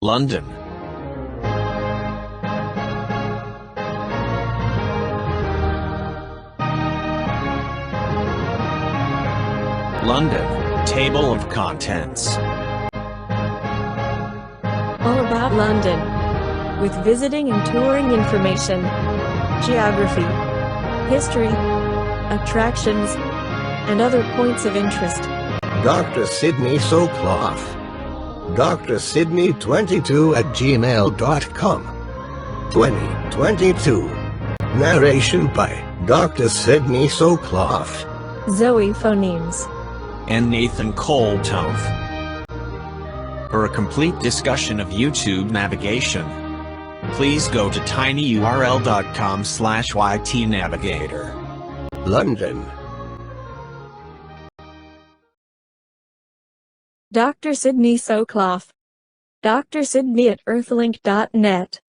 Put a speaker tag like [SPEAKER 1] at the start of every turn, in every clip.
[SPEAKER 1] London. London. Table of contents.
[SPEAKER 2] All about London. With visiting and touring information, geography, history, attractions, and other points of interest.
[SPEAKER 3] Dr. Sidney Soclof. Dr. Sidney22@gmail.com. 2022. Narration by Dr. Sidney Soclof.
[SPEAKER 2] Zoe Phonemes.
[SPEAKER 1] And Nathan Coltove. For a complete discussion of YouTube navigation, please go to tinyurl.com/ytnavigator.
[SPEAKER 3] London.
[SPEAKER 2] Dr. Sidney Soclof. Dr. Sidney at earthlink.net.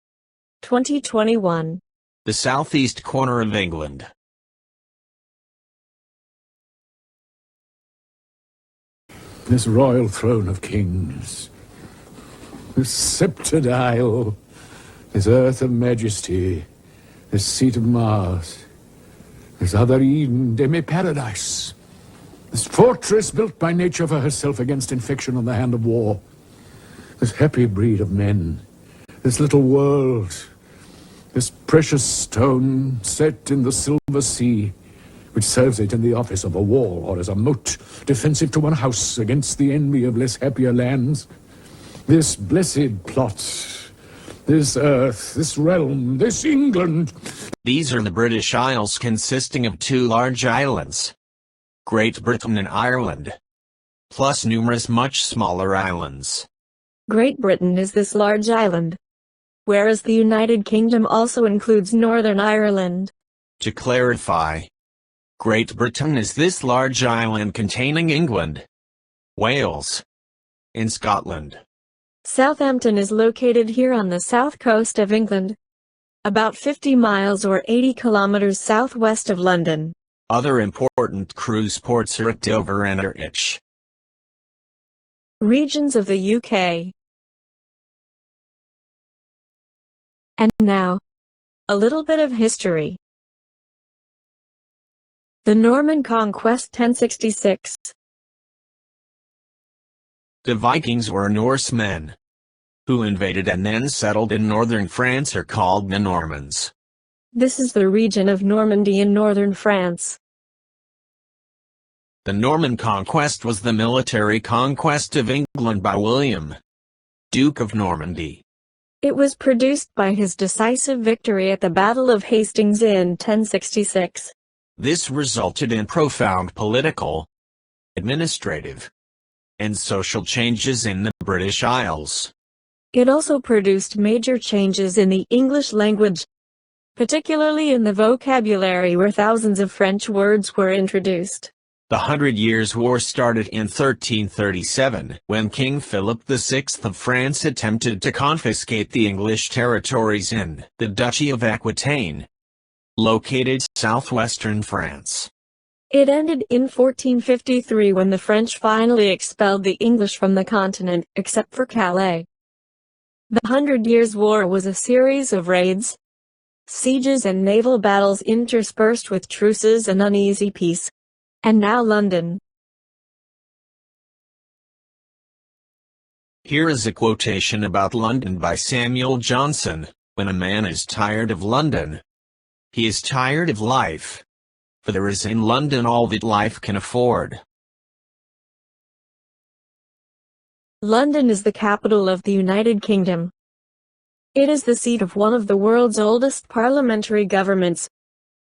[SPEAKER 2] 2021.
[SPEAKER 1] The southeast corner of England.
[SPEAKER 4] This royal throne of kings, this sceptred isle, this earth of majesty, this seat of Mars, this other Eden, demi-paradise, this fortress built by nature for herself against infection on the hand of war, this happy breed of men, this little world, this precious stone set in the silver sea, which serves it in the office of a wall or as a moat, defensive to one house against the envy of less happier lands. This blessed plot, this earth, this realm, this England.
[SPEAKER 1] These are the British Isles, consisting of two large islands, Great Britain and Ireland, plus numerous much smaller islands.
[SPEAKER 2] Great Britain is this large island, whereas the United Kingdom also includes Northern Ireland.
[SPEAKER 1] To clarify, Great Britain is this large island containing England, Wales, and Scotland.
[SPEAKER 2] Southampton is located here on the south coast of England, about 50 miles or 80 kilometers southwest of London.
[SPEAKER 1] Other important cruise ports are at Dover and Ipswich.
[SPEAKER 2] Regions of the UK. And now, a little bit of history. The Norman Conquest 1066.
[SPEAKER 1] The Vikings were Norsemen, who invaded and then settled in northern France, are called the Normans.
[SPEAKER 2] This is the region of Normandy in northern France.
[SPEAKER 1] The Norman Conquest was the military conquest of England by William, Duke of Normandy.
[SPEAKER 2] It was produced by his decisive victory at the Battle of Hastings in 1066.
[SPEAKER 1] This resulted in profound political, administrative, and social changes in the British Isles.
[SPEAKER 2] It also produced major changes in the English language, particularly in the vocabulary where thousands of French words were introduced.
[SPEAKER 1] The 100 Years' War started in 1337, when King Philip VI of France attempted to confiscate the English territories in the Duchy of Aquitaine, located southwestern France.
[SPEAKER 2] It ended in 1453 when the French finally expelled the English from the continent, except for Calais. The 100 Years' War was a series of raids, sieges and naval battles interspersed with truces and uneasy peace. And now London.
[SPEAKER 1] Here is a quotation about London by Samuel Johnson: "When a man is tired of London, he is tired of life, for there is in London all that life can afford."
[SPEAKER 2] London is the capital of the United Kingdom. It is the seat of one of the world's oldest parliamentary governments,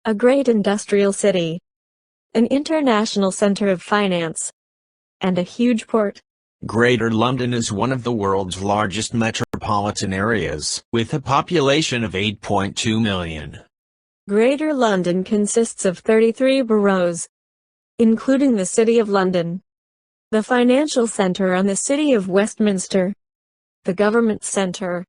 [SPEAKER 2] a great industrial city, an international center of finance, and a huge port.
[SPEAKER 1] Greater London is one of the world's largest metropolitan areas, with a population of 8.2 million.
[SPEAKER 2] Greater London consists of 33 boroughs, including the City of London, the financial center and the City of Westminster, the government center.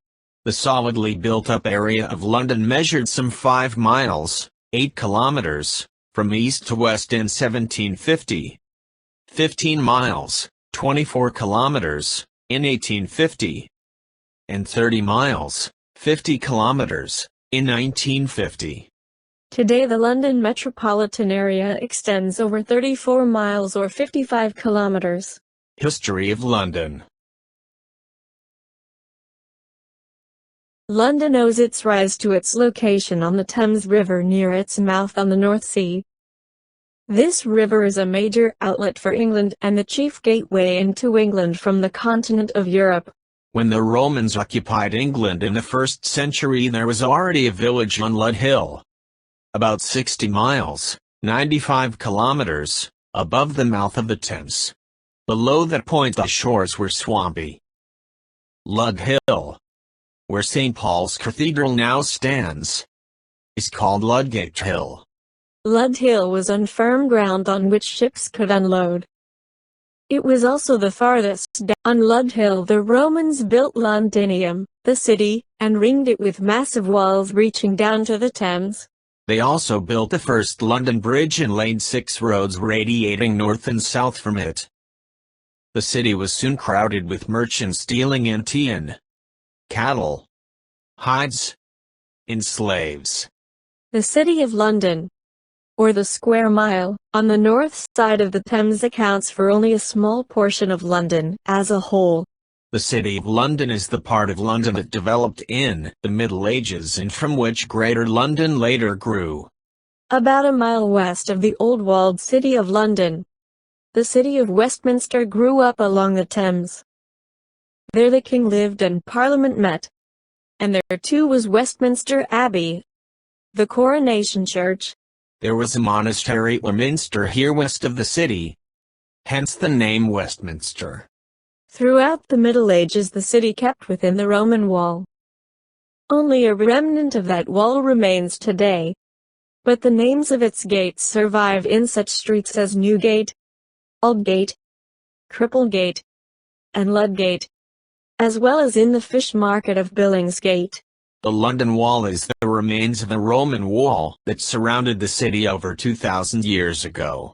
[SPEAKER 1] The solidly built-up area of London measured some 5 miles, 8 kilometers, from east to west in 1750, 15 miles, 24 kilometers, in 1850, and 30 miles, 50 kilometers, in 1950.
[SPEAKER 2] Today the London metropolitan area extends over 34 miles or 55 kilometers.
[SPEAKER 1] History of London.
[SPEAKER 2] London owes its rise to its location on the Thames River near its mouth on the North Sea. This river is a major outlet for England and the chief gateway into England from the continent of Europe.
[SPEAKER 1] When the Romans occupied England in the 1st century, there was already a village on Lud Hill, about 60 miles, 95 kilometers, above the mouth of the Thames. Below that point the shores were swampy. Lud Hill, where St. Paul's Cathedral now stands, is called Ludgate Hill.
[SPEAKER 2] Lud Hill was on firm ground on which ships could unload. It was also the farthest down. On Lud Hill the Romans built Londinium, the city, and ringed it with massive walls reaching down to the Thames.
[SPEAKER 1] They also built the first London Bridge and laid 6 roads radiating north and south from it. The city was soon crowded with merchants dealing in tea and cattle, hides, and slaves.
[SPEAKER 2] The City of London, or the Square Mile, on the north side of the Thames accounts for only a small portion of London as a whole.
[SPEAKER 1] The City of London is the part of London that developed in the Middle Ages and from which Greater London later grew.
[SPEAKER 2] About a mile west of the old walled City of London, the city of Westminster grew up along the Thames. There the king lived and Parliament met, and there too was Westminster Abbey, the coronation church.
[SPEAKER 1] There was a monastery or minster here west of the city, hence the name Westminster.
[SPEAKER 2] Throughout the Middle Ages the city kept within the Roman wall. Only a remnant of that wall remains today, but the names of its gates survive in such streets as Newgate, Aldgate, Cripplegate, and Ludgate, as well as in the fish market of Billingsgate.
[SPEAKER 1] The London Wall is the remains of a Roman wall that surrounded the city over 2,000 years ago.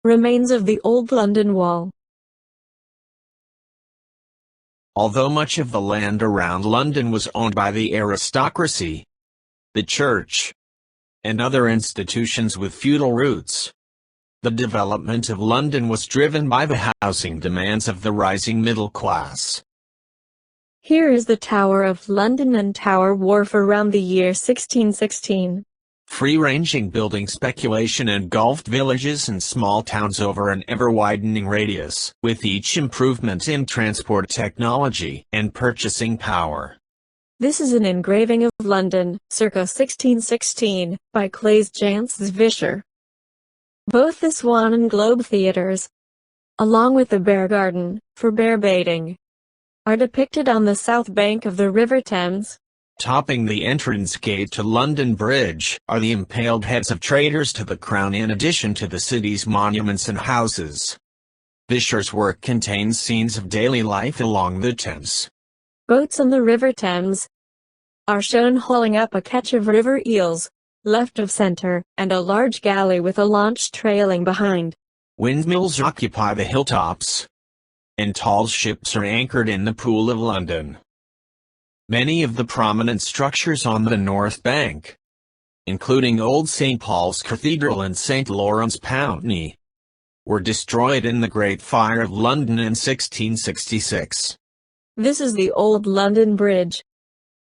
[SPEAKER 2] Remains of the old London Wall.
[SPEAKER 1] Although much of the land around London was owned by the aristocracy, the church, and other institutions with feudal roots, the development of London was driven by the housing demands of the rising middle class.
[SPEAKER 2] Here is the Tower of London and Tower Wharf around the year 1616.
[SPEAKER 1] Free-ranging building speculation engulfed villages and small towns over an ever-widening radius, with each improvement in transport technology and purchasing power.
[SPEAKER 2] This is an engraving of London, circa 1616, by Claes Jansz Vischer. Both the Swan and Globe theatres, along with the Bear Garden, for bear baiting, are depicted on the south bank of the River Thames.
[SPEAKER 1] Topping the entrance gate to London Bridge are the impaled heads of traitors to the crown in addition to the city's monuments and houses. Vischer's work contains scenes of daily life along the Thames.
[SPEAKER 2] Boats on the River Thames are shown hauling up a catch of river eels, left of center, and a large galley with a launch trailing behind.
[SPEAKER 1] Windmills occupy the hilltops, and tall ships are anchored in the Pool of London. Many of the prominent structures on the north bank, including Old St. Paul's Cathedral and St. Lawrence Pountney, were destroyed in the Great Fire of London in 1666.
[SPEAKER 2] This is the old London Bridge,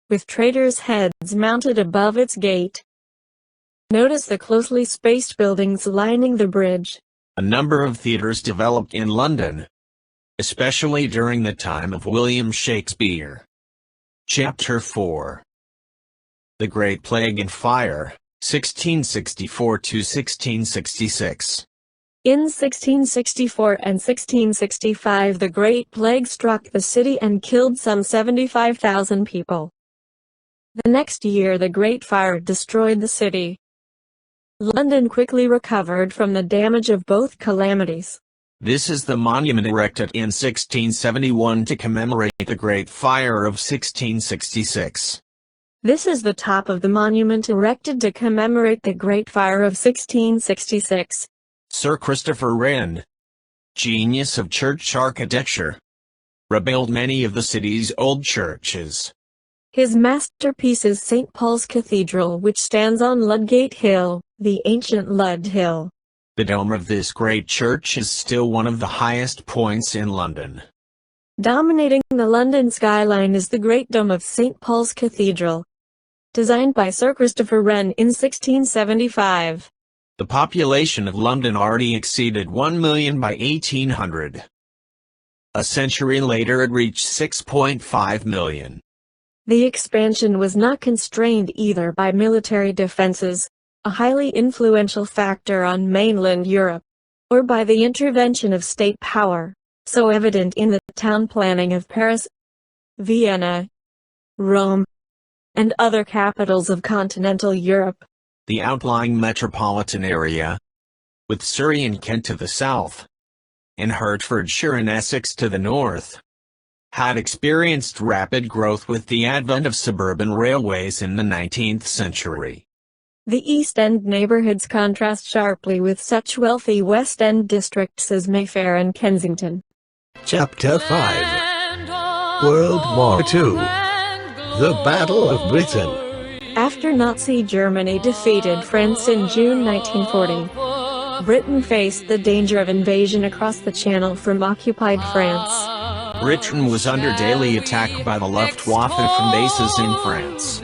[SPEAKER 2] with traitors' heads mounted above its gate. Notice the closely spaced buildings lining the bridge.
[SPEAKER 1] A number of theatres developed in London, especially during the time of William Shakespeare. Chapter 4. The Great Plague and Fire, 1664 to 1666.
[SPEAKER 2] In 1664 and 1665 the Great Plague struck the city and killed some 75,000 people. The next year the Great Fire destroyed the city. London quickly recovered from the damage of both calamities.
[SPEAKER 1] This is the monument erected in 1671 to commemorate the Great Fire of 1666.
[SPEAKER 2] This is the top of the monument erected to commemorate the Great Fire of 1666.
[SPEAKER 1] Sir Christopher Wren, genius of church architecture, rebuilt many of the city's old churches.
[SPEAKER 2] His masterpiece is St. Paul's Cathedral, which stands on Ludgate Hill, the ancient Lud Hill.
[SPEAKER 1] The dome of this great church is still one of the highest points in London.
[SPEAKER 2] Dominating the London skyline is the Great Dome of St. Paul's Cathedral, designed by Sir Christopher Wren in 1675.
[SPEAKER 1] The population of London already exceeded 1 million by 1800. A century later it reached 6.5 million.
[SPEAKER 2] The expansion was not constrained either by military defenses, a highly influential factor on mainland Europe, or by the intervention of state power, so evident in the town planning of Paris, Vienna, Rome, and other capitals of continental Europe.
[SPEAKER 1] The outlying metropolitan area, with Surrey and Kent to the south, and Hertfordshire and Essex to the north, had experienced rapid growth with the advent of suburban railways in the 19th century.
[SPEAKER 2] The East End neighborhoods contrast sharply with such wealthy West End districts as Mayfair and Kensington.
[SPEAKER 3] Chapter 5. World War II. The Battle of Britain.
[SPEAKER 2] After Nazi Germany defeated France in June 1940, Britain faced the danger of invasion across the Channel from occupied France.
[SPEAKER 1] Britain was under daily attack by the Luftwaffe from bases in France.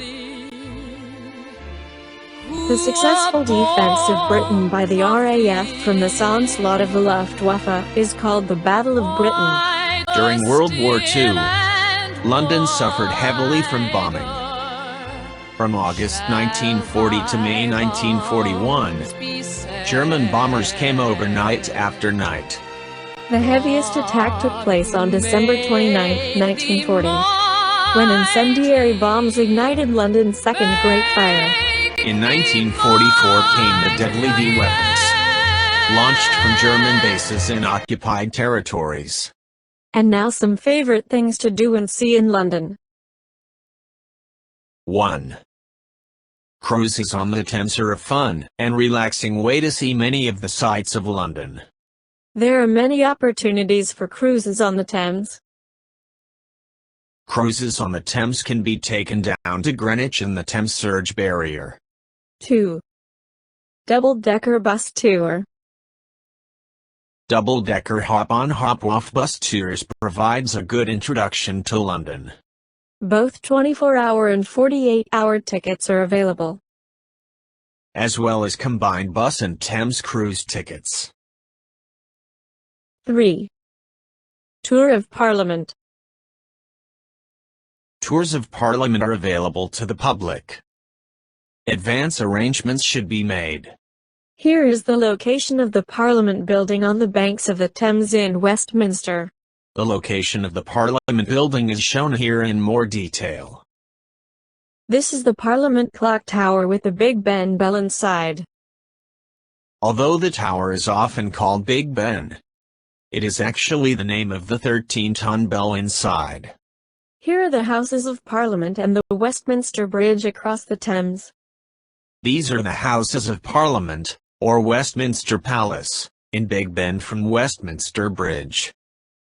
[SPEAKER 2] The successful defense of Britain by the RAF from this onslaught of the Luftwaffe is called the Battle of Britain.
[SPEAKER 1] During World War II, London suffered heavily from bombing. From August 1940 to May 1941, German bombers came over night after night.
[SPEAKER 2] The heaviest attack took place on December 29, 1940, when incendiary bombs ignited London's Second Great Fire.
[SPEAKER 1] In 1944 came the deadly V weapons, launched from German bases in occupied territories.
[SPEAKER 2] And now some favorite things to do and see in London.
[SPEAKER 1] 1. Cruises on the Thames are a fun and relaxing way to see many of the sights of London.
[SPEAKER 2] There are many opportunities for cruises on the Thames.
[SPEAKER 1] Cruises on the Thames can be taken down to Greenwich and the Thames Barrier.
[SPEAKER 2] 2. Double-decker bus tour.
[SPEAKER 1] Double-decker hop-on hop-off bus tours provides a good introduction to London.
[SPEAKER 2] Both 24-hour and 48-hour tickets are available,
[SPEAKER 1] as well as combined bus and Thames cruise tickets.
[SPEAKER 2] 3. Tour of Parliament.
[SPEAKER 1] Tours of Parliament are available to the public. Advance arrangements should be made.
[SPEAKER 2] Here is the location of the Parliament building on the banks of the Thames in Westminster.
[SPEAKER 1] The location of the Parliament building is shown here in more detail.
[SPEAKER 2] This is the Parliament Clock Tower with the Big Ben bell inside.
[SPEAKER 1] Although the tower is often called Big Ben, it is actually the name of the 13-ton bell inside.
[SPEAKER 2] Here are the Houses of Parliament and the Westminster Bridge across the Thames.
[SPEAKER 1] These are the Houses of Parliament, or Westminster Palace, in Big Ben from Westminster Bridge.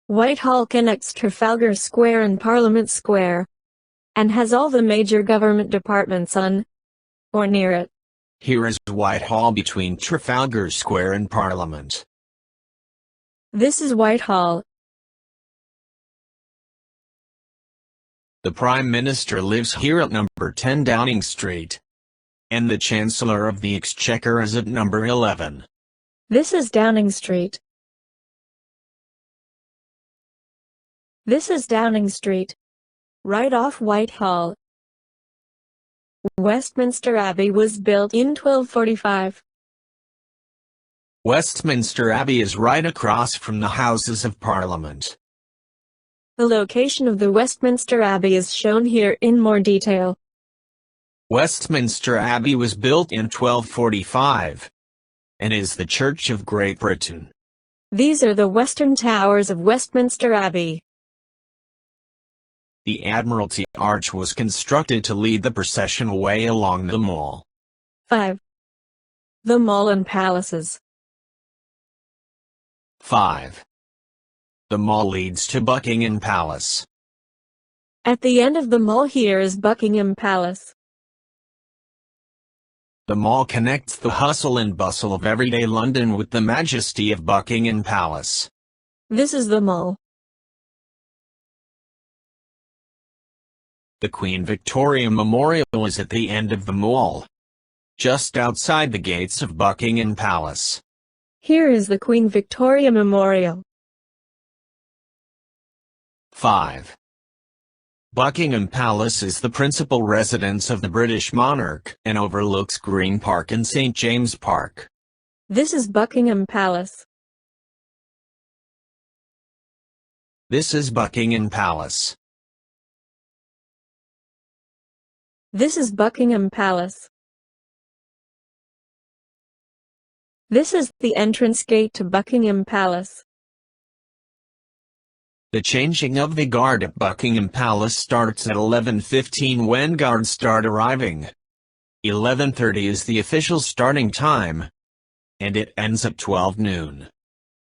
[SPEAKER 2] Whitehall connects Trafalgar Square and Parliament Square, and has all the major government departments on, or near it.
[SPEAKER 1] Here is Whitehall between Trafalgar Square and Parliament.
[SPEAKER 2] This is Whitehall.
[SPEAKER 1] The Prime Minister lives here at number 10 Downing Street, and the Chancellor of the Exchequer is at number 11.
[SPEAKER 2] This is Downing Street. This is Downing Street, right off Whitehall. Westminster Abbey was built in 1245.
[SPEAKER 1] Westminster Abbey is right across from the Houses of Parliament.
[SPEAKER 2] The location of the Westminster Abbey is shown here in more detail.
[SPEAKER 1] Westminster Abbey was built in 1245, and is the Church of Great Britain.
[SPEAKER 2] These are the western towers of Westminster Abbey.
[SPEAKER 1] The Admiralty Arch was constructed to lead the procession away along the Mall.
[SPEAKER 2] 5. The Mall and Palaces.
[SPEAKER 1] 5. The mall leads to Buckingham Palace.
[SPEAKER 2] At the end of the mall here is Buckingham Palace.
[SPEAKER 1] The mall connects the hustle and bustle of everyday London with the majesty of Buckingham Palace.
[SPEAKER 2] This is the mall.
[SPEAKER 1] The Queen Victoria Memorial is at the end of the mall, just outside the gates of Buckingham Palace.
[SPEAKER 2] Here is the Queen Victoria Memorial.
[SPEAKER 1] 5. Buckingham Palace is the principal residence of the British monarch and overlooks Green Park and St. James Park.
[SPEAKER 2] This is Buckingham Palace.
[SPEAKER 1] This is Buckingham Palace.
[SPEAKER 2] This is Buckingham Palace. This is the entrance gate to Buckingham Palace.
[SPEAKER 1] The changing of the guard at Buckingham Palace starts at 11:15 when guards start arriving. 11:30 is the official starting time, and it ends at 12 noon.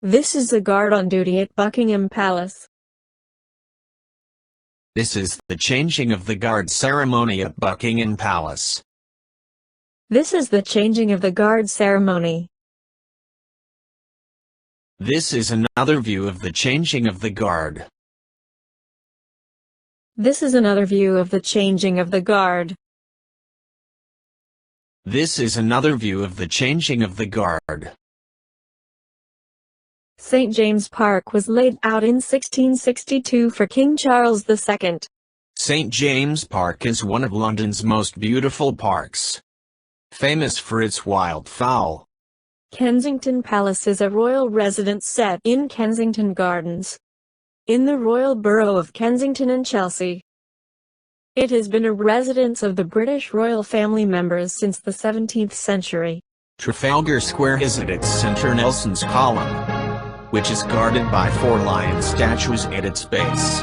[SPEAKER 2] This is the guard on duty at Buckingham Palace.
[SPEAKER 1] This is the changing of the guard ceremony at Buckingham Palace.
[SPEAKER 2] This is the changing of the guard ceremony.
[SPEAKER 1] This is another view of the changing of the guard.
[SPEAKER 2] This is another view of the changing of the guard.
[SPEAKER 1] This is another view of the changing of the guard.
[SPEAKER 2] St. James Park was laid out in 1662 for King Charles II.
[SPEAKER 1] St. James Park is one of London's most beautiful parks, famous for its wildfowl.
[SPEAKER 2] Kensington Palace is a royal residence set in Kensington Gardens, in the royal borough of Kensington and Chelsea. It has been a residence of the British royal family members since the 17th century.
[SPEAKER 1] Trafalgar Square has at its center Nelson's Column, which is guarded by 4 lion statues at its base.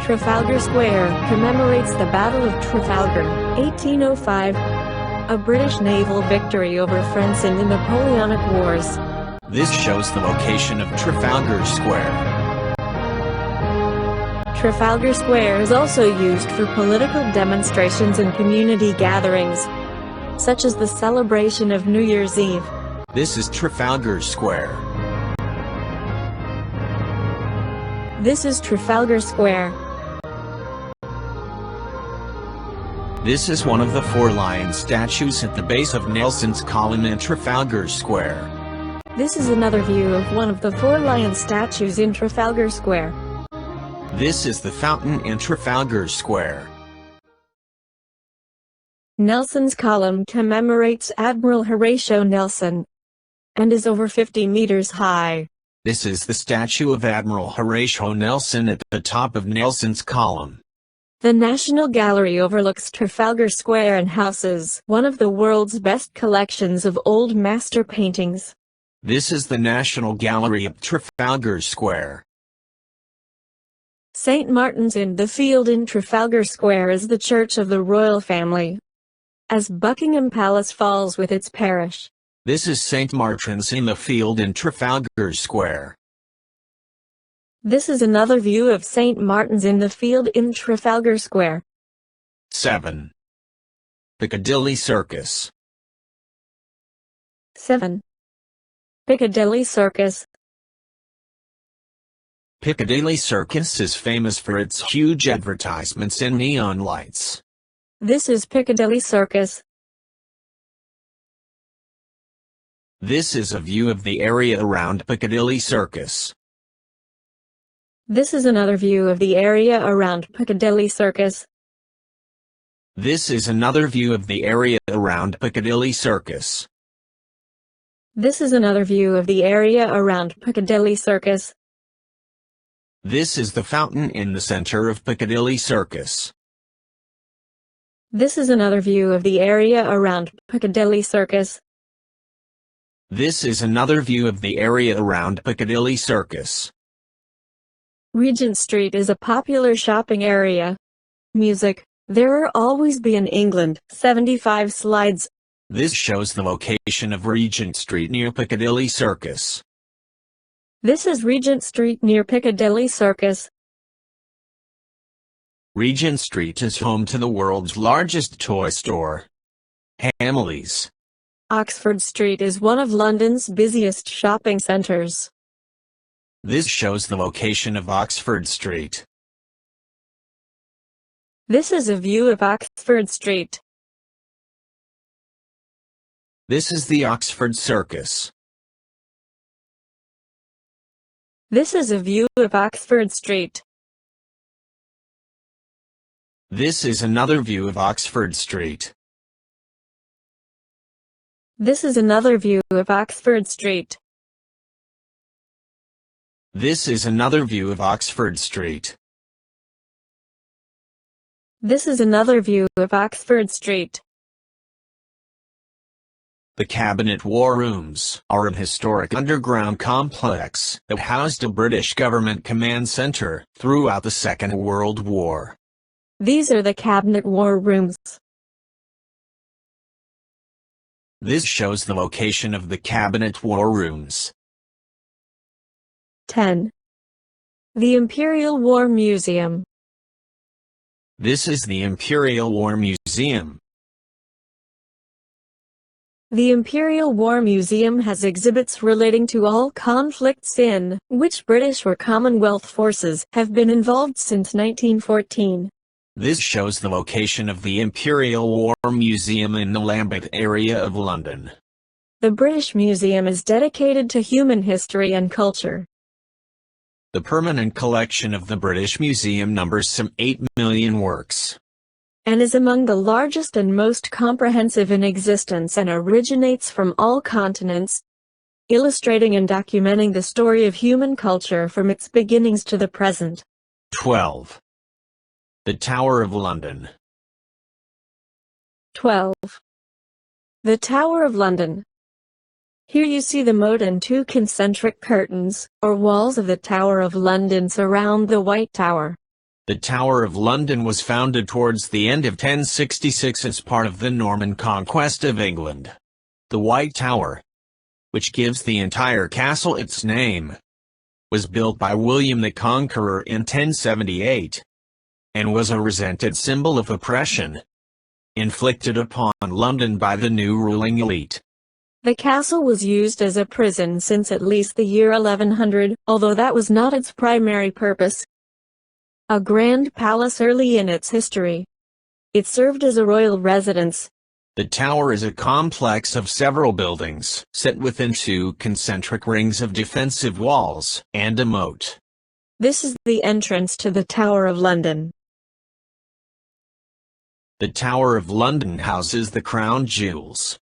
[SPEAKER 2] Trafalgar Square commemorates the Battle of Trafalgar, 1805, a British naval victory over France in the Napoleonic Wars.
[SPEAKER 1] This shows the location of Trafalgar Square.
[SPEAKER 2] Trafalgar Square is also used for political demonstrations and community gatherings, such as the celebration of New Year's Eve.
[SPEAKER 1] This is Trafalgar Square.
[SPEAKER 2] This is Trafalgar Square.
[SPEAKER 1] This is one of the 4 lion statues at the base of Nelson's Column in Trafalgar Square.
[SPEAKER 2] This is another view of one of the 4 lion statues in Trafalgar Square.
[SPEAKER 1] This is the fountain in Trafalgar Square.
[SPEAKER 2] Nelson's Column commemorates Admiral Horatio Nelson and is over 50 meters high.
[SPEAKER 1] This is the statue of Admiral Horatio Nelson at the top of Nelson's Column.
[SPEAKER 2] The National Gallery overlooks Trafalgar Square and houses one of the world's best collections of old master paintings.
[SPEAKER 1] This is the National Gallery at Trafalgar Square.
[SPEAKER 2] St. Martin's in the Field in Trafalgar Square is the church of the royal family, as Buckingham Palace falls with its parish.
[SPEAKER 1] This is St. Martin's in the Field in Trafalgar Square.
[SPEAKER 2] This is another view of St. Martin's in the Field in Trafalgar Square.
[SPEAKER 1] 7. Piccadilly Circus.
[SPEAKER 2] 7. Piccadilly Circus.
[SPEAKER 1] Piccadilly Circus is famous for its huge advertisements and neon lights.
[SPEAKER 2] This is Piccadilly Circus.
[SPEAKER 1] This is a view of the area around Piccadilly Circus.
[SPEAKER 2] This is another view of the area around Piccadilly Circus.
[SPEAKER 1] This is another view of the area around Piccadilly Circus.
[SPEAKER 2] This is another view of the area around Piccadilly Circus.
[SPEAKER 1] This is the fountain in the center of Piccadilly Circus.
[SPEAKER 2] This is another view of the area around Piccadilly Circus.
[SPEAKER 1] This is another view of the area around Piccadilly Circus.
[SPEAKER 2] Regent Street is a popular shopping area. Music, There Are Always Be in England, 75 slides.
[SPEAKER 1] This shows the location of Regent Street near Piccadilly Circus.
[SPEAKER 2] This is Regent Street near Piccadilly Circus.
[SPEAKER 1] Regent Street is home to the world's largest toy store, Hamleys.
[SPEAKER 2] Oxford Street is one of London's busiest shopping centres.
[SPEAKER 1] This shows the location of Oxford Street.
[SPEAKER 2] This is a view of Oxford Street.
[SPEAKER 1] This is the Oxford Circus.
[SPEAKER 2] This is a view of Oxford Street.
[SPEAKER 1] This is another view of Oxford Street.
[SPEAKER 2] This is another view of Oxford Street.
[SPEAKER 1] This is another view of Oxford Street.
[SPEAKER 2] This is another view of Oxford Street.
[SPEAKER 1] The Cabinet War Rooms are an historic underground complex that housed a British government command centre throughout the Second World War.
[SPEAKER 2] These are the Cabinet War Rooms.
[SPEAKER 1] This shows the location of the Cabinet War Rooms.
[SPEAKER 2] 10. The Imperial War Museum.
[SPEAKER 1] This is the Imperial War Museum.
[SPEAKER 2] The Imperial War Museum has exhibits relating to all conflicts in which British or Commonwealth forces have been involved since 1914.
[SPEAKER 1] This shows the location of the Imperial War Museum in the Lambeth area of London.
[SPEAKER 2] The British Museum is dedicated to human history and culture.
[SPEAKER 1] The permanent collection of the British Museum numbers some 8 million works,
[SPEAKER 2] and is among the largest and most comprehensive in existence, and originates from all continents, illustrating and documenting the story of human culture from its beginnings to the present.
[SPEAKER 1] 12. The Tower of London.
[SPEAKER 2] 12. The Tower of London. Here you see the moat and two concentric curtains, or walls of the Tower of London surround the White Tower.
[SPEAKER 1] The Tower of London was founded towards the end of 1066 as part of the Norman conquest of England. The White Tower, which gives the entire castle its name, was built by William the Conqueror in 1078, and was a resented symbol of oppression inflicted upon London by the new ruling elite.
[SPEAKER 2] The castle was used as a prison since at least the year 1100, although that was not its primary purpose. A grand palace early in its history, it served as a royal residence.
[SPEAKER 1] The tower is a complex of several buildings, set within two concentric rings of defensive walls, and a moat.
[SPEAKER 2] This is the entrance to the Tower of London.
[SPEAKER 1] The Tower of London houses the crown jewels.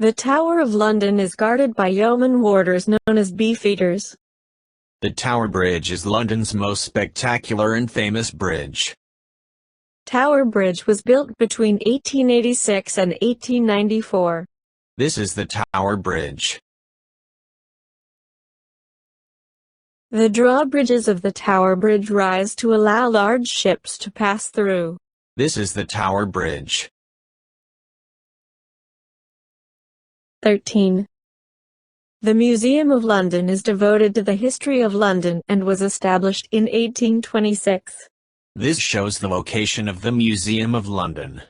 [SPEAKER 2] The Tower of London is guarded by yeoman warders known as beefeaters.
[SPEAKER 1] The Tower Bridge is London's most spectacular and famous bridge.
[SPEAKER 2] Tower Bridge was built between 1886 and 1894.
[SPEAKER 1] This is the Tower Bridge.
[SPEAKER 2] The drawbridges of the Tower Bridge rise to allow large ships to pass through.
[SPEAKER 1] This is the Tower Bridge.
[SPEAKER 2] 13. The Museum of London is devoted to the history of London and was established in 1826.
[SPEAKER 1] This shows the location of the Museum of London.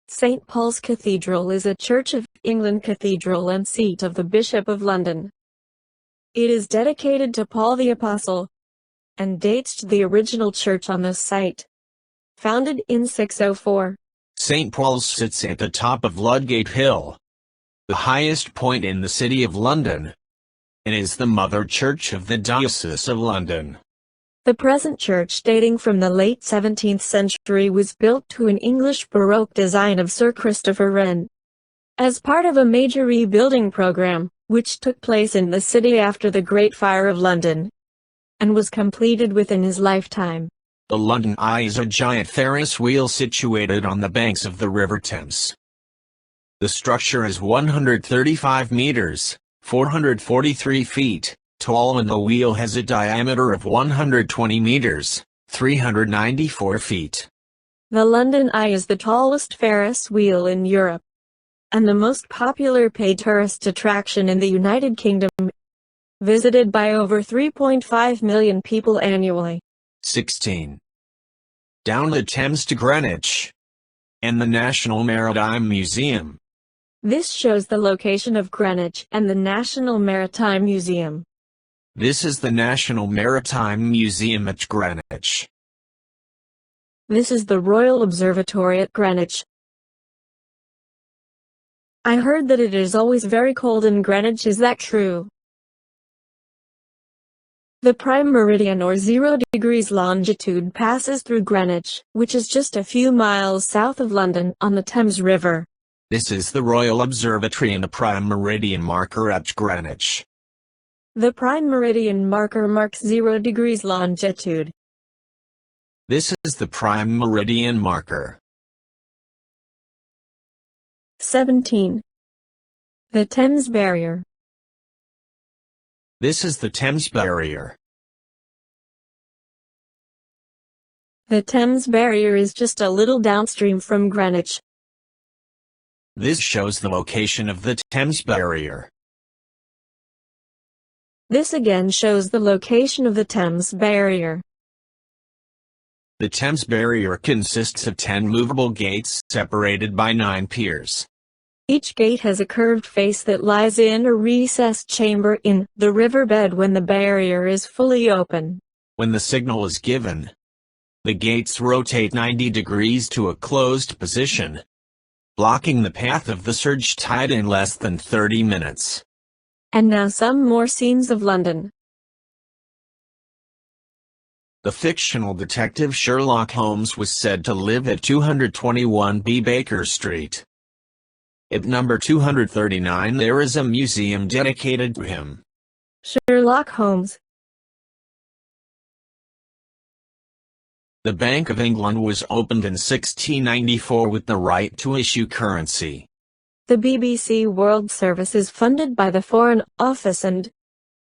[SPEAKER 2] St. Paul's Cathedral is a Church of England cathedral and seat of the Bishop of London. It is dedicated to Paul the Apostle, and dates to the original church on this site, founded in 604.
[SPEAKER 1] St. Paul's sits at the top of Ludgate Hill, the highest point in the City of London, and is the mother church of the Diocese of London.
[SPEAKER 2] The present church, dating from the late 17th century, was built to an English Baroque design of Sir Christopher Wren, as part of a major rebuilding program, which took place in the city after the Great Fire of London, and was completed within his lifetime.
[SPEAKER 1] The London Eye is a giant Ferris wheel situated on the banks of the River Thames. The structure is 135 meters, 443 feet, tall, and the wheel has a diameter of 120 meters, 394 feet.
[SPEAKER 2] The London Eye is the tallest Ferris wheel in Europe. and the most popular paid tourist attraction in the United Kingdom, visited by over 3.5 million people annually.
[SPEAKER 1] 16. Down the Thames to Greenwich, and the National Maritime Museum.
[SPEAKER 2] This shows the location of Greenwich and the National Maritime Museum.
[SPEAKER 1] This is the National Maritime Museum at Greenwich.
[SPEAKER 2] This is the Royal Observatory at Greenwich. I heard that it is always very cold in Greenwich. Is that true? The prime meridian or 0 degrees longitude passes through Greenwich, which is just a few miles south of London on the Thames River.
[SPEAKER 1] This is the Royal Observatory and the prime meridian marker at Greenwich.
[SPEAKER 2] The prime meridian marker marks 0 degrees longitude.
[SPEAKER 1] This is the prime meridian marker.
[SPEAKER 2] 17. The Thames Barrier.
[SPEAKER 1] This is the Thames Barrier.
[SPEAKER 2] The Thames Barrier is just a little downstream from Greenwich.
[SPEAKER 1] This shows the location of the Thames Barrier.
[SPEAKER 2] This again shows the location of the Thames Barrier.
[SPEAKER 1] The Thames Barrier consists of 10 movable gates separated by 9 piers.
[SPEAKER 2] Each gate has a curved face that lies in a recessed chamber in the riverbed when the barrier is fully open.
[SPEAKER 1] When the signal is given, the gates rotate 90 degrees to a closed position, blocking the path of the surge tide in less than 30 minutes.
[SPEAKER 2] And now some more scenes of London.
[SPEAKER 1] The fictional detective Sherlock Holmes was said to live at 221B Baker Street. At number 239 there is a museum dedicated to him.
[SPEAKER 2] Sherlock Holmes.
[SPEAKER 1] The Bank of England was opened in 1694 with the right to issue currency.
[SPEAKER 2] The BBC World Service is funded by the Foreign Office and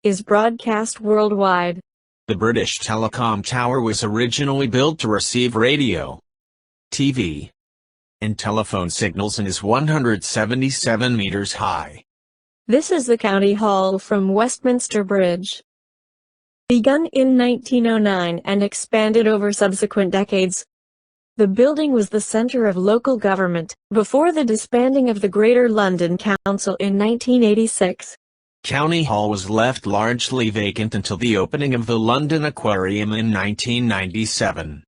[SPEAKER 2] is broadcast worldwide.
[SPEAKER 1] The British Telecom Tower was originally built to receive radio, TV, and telephone signals and is 177 meters high.
[SPEAKER 2] This is the County Hall from Westminster Bridge. Begun in 1909 and expanded over subsequent decades, the building was the center of local government before the disbanding of the Greater London Council in 1986.
[SPEAKER 1] County Hall was left largely vacant until the opening of the London Aquarium in 1997.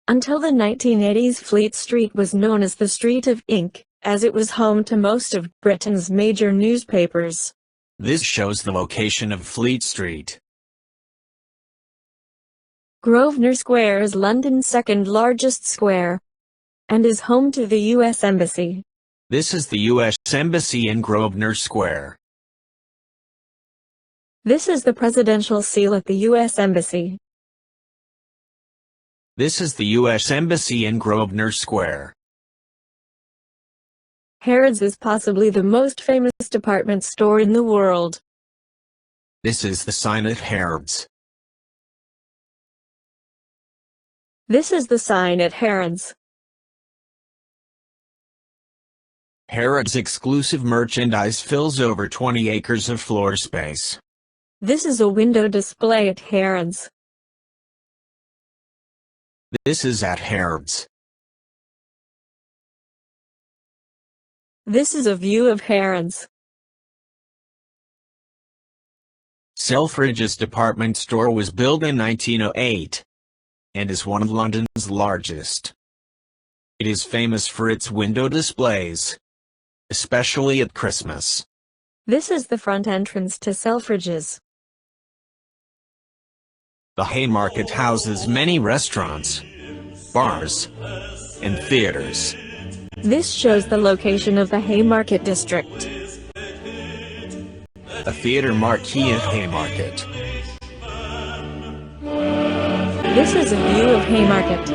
[SPEAKER 2] Until the 1980s, Fleet Street was known as the Street of Ink, as it was home to most of Britain's major newspapers.
[SPEAKER 1] This shows the location of Fleet Street.
[SPEAKER 2] Grosvenor Square is London's second largest square, and is home to the U.S. Embassy.
[SPEAKER 1] This is the U.S. Embassy in Grosvenor Square.
[SPEAKER 2] This is the presidential seal at the U.S. Embassy.
[SPEAKER 1] This is the U.S. Embassy in Grosvenor Square.
[SPEAKER 2] Harrods is possibly the most famous department store in the world.
[SPEAKER 1] This is the sign at Harrods.
[SPEAKER 2] This is the sign at Harrods.
[SPEAKER 1] Harrods' exclusive merchandise fills over 20 acres of floor space.
[SPEAKER 2] This is a window display at Harrods.
[SPEAKER 1] This is at Harrods.
[SPEAKER 2] This is a view of Harrods.
[SPEAKER 1] Selfridge's department store was built in 1908 and is one of London's largest. It is famous for its window displays, especially at Christmas.
[SPEAKER 2] This is the front entrance to Selfridge's.
[SPEAKER 1] The Haymarket houses many restaurants, bars, and theaters.
[SPEAKER 2] This shows the location of the Haymarket district.
[SPEAKER 1] A theater marquee at Haymarket.
[SPEAKER 2] This is a view of Haymarket.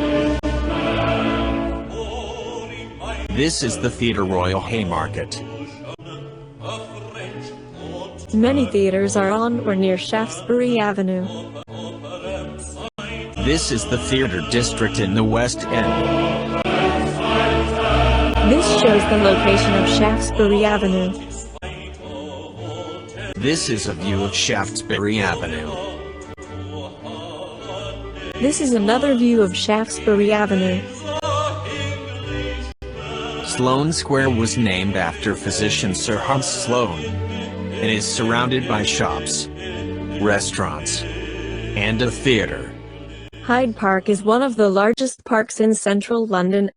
[SPEAKER 1] This is the Theatre Royal Haymarket.
[SPEAKER 2] Many theaters are on or near Shaftesbury Avenue.
[SPEAKER 1] This is the theatre district in the West End.
[SPEAKER 2] This shows the location of Shaftesbury Avenue.
[SPEAKER 1] This is a view of Shaftesbury Avenue.
[SPEAKER 2] This is another view of Shaftesbury Avenue.
[SPEAKER 1] Sloane Square was named after physician Sir Hans Sloane, and is surrounded by shops, restaurants, and a theatre.
[SPEAKER 2] Hyde Park is one of the largest parks in central London,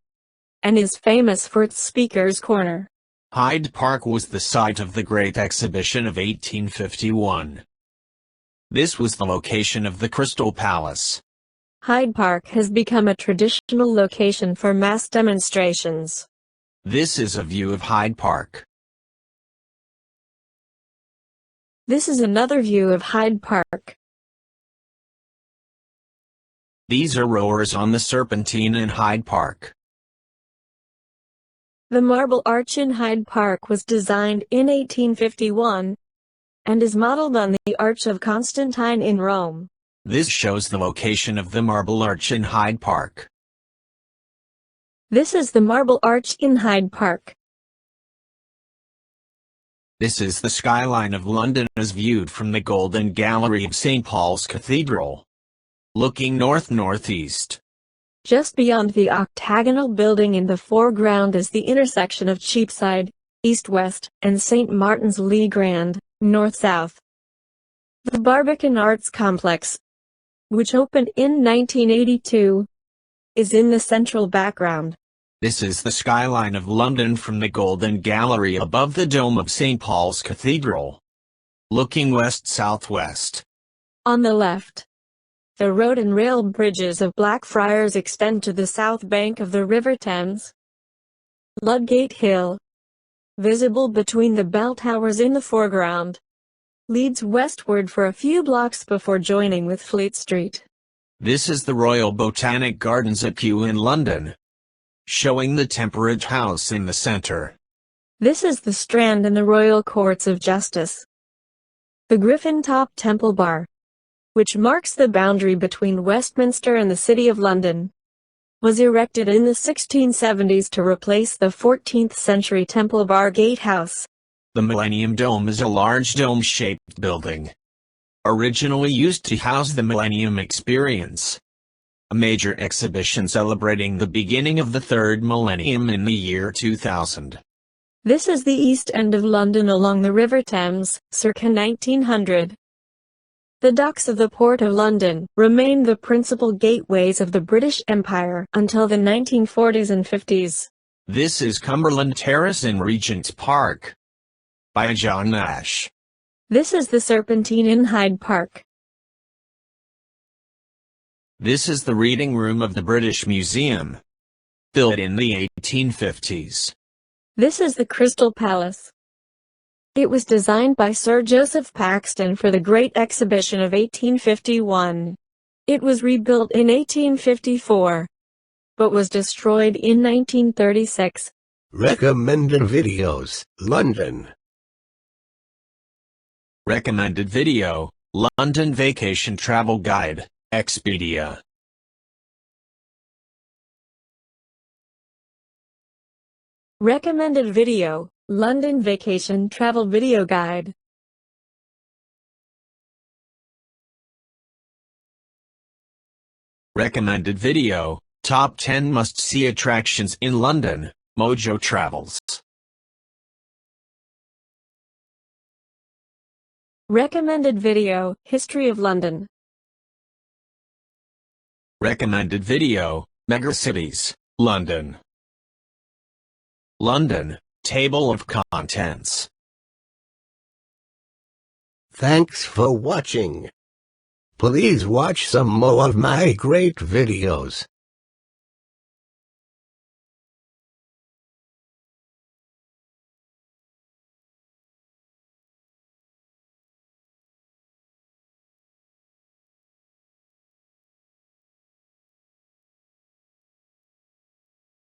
[SPEAKER 2] and is famous for its Speaker's Corner.
[SPEAKER 1] Hyde Park was the site of the Great Exhibition of 1851. This was the location of the Crystal Palace.
[SPEAKER 2] Hyde Park has become a traditional location for mass demonstrations.
[SPEAKER 1] This is a view of Hyde Park.
[SPEAKER 2] This is another view of Hyde Park.
[SPEAKER 1] These are rowers on the Serpentine in Hyde Park.
[SPEAKER 2] The Marble Arch in Hyde Park was designed in 1851, and is modeled on the Arch of Constantine in Rome.
[SPEAKER 1] This shows the location of the Marble Arch in Hyde Park.
[SPEAKER 2] This is the Marble Arch in Hyde Park.
[SPEAKER 1] This is the skyline of London as viewed from the Golden Gallery of St. Paul's Cathedral, looking north-northeast.
[SPEAKER 2] Just beyond the octagonal building in the foreground is the intersection of Cheapside, east-west, and St. Martin's Le Grand, north-south. The Barbican Arts Complex, which opened in 1982, is in the central background.
[SPEAKER 1] This is the skyline of London from the Golden Gallery above the dome of St. Paul's Cathedral, looking west-southwest.
[SPEAKER 2] On the left, the road and rail bridges of Blackfriars extend to the south bank of the River Thames. Ludgate Hill, visible between the bell towers in the foreground, leads westward for a few blocks before joining with Fleet Street.
[SPEAKER 1] This is the Royal Botanic Gardens at Kew in London, showing the Temperate House in the centre.
[SPEAKER 2] This is the Strand and the Royal Courts of Justice. The Griffin Top Temple Bar, which marks the boundary between Westminster and the City of London, was erected in the 1670s to replace the 14th-century Temple Bar Gatehouse.
[SPEAKER 1] The Millennium Dome is a large dome-shaped building, originally used to house the Millennium Experience, a major exhibition celebrating the beginning of the third millennium in the year 2000.
[SPEAKER 2] This is the East End of London along the River Thames, circa 1900. The docks of the Port of London remained the principal gateways of the British Empire until the 1940s and 50s.
[SPEAKER 1] This is Cumberland Terrace in Regent's Park, by John Nash.
[SPEAKER 2] This is the Serpentine in Hyde Park.
[SPEAKER 1] This is the reading room of the British Museum, built in the 1850s.
[SPEAKER 2] This is the Crystal Palace. It was designed by Sir Joseph Paxton for the Great Exhibition of 1851. It was rebuilt in 1854, but was destroyed in 1936.
[SPEAKER 3] Recommended videos, London.
[SPEAKER 1] Recommended video, London Vacation Travel Guide, Expedia.
[SPEAKER 2] Recommended video, London Vacation Travel Video Guide.
[SPEAKER 1] Recommended video, Top 10 Must-See Attractions in London, Mojo Travels.
[SPEAKER 2] Recommended video, History of London.
[SPEAKER 1] Recommended video, Megacities, London. London, Table of Contents.
[SPEAKER 3] Thanks for watching. Please watch some more of my great videos.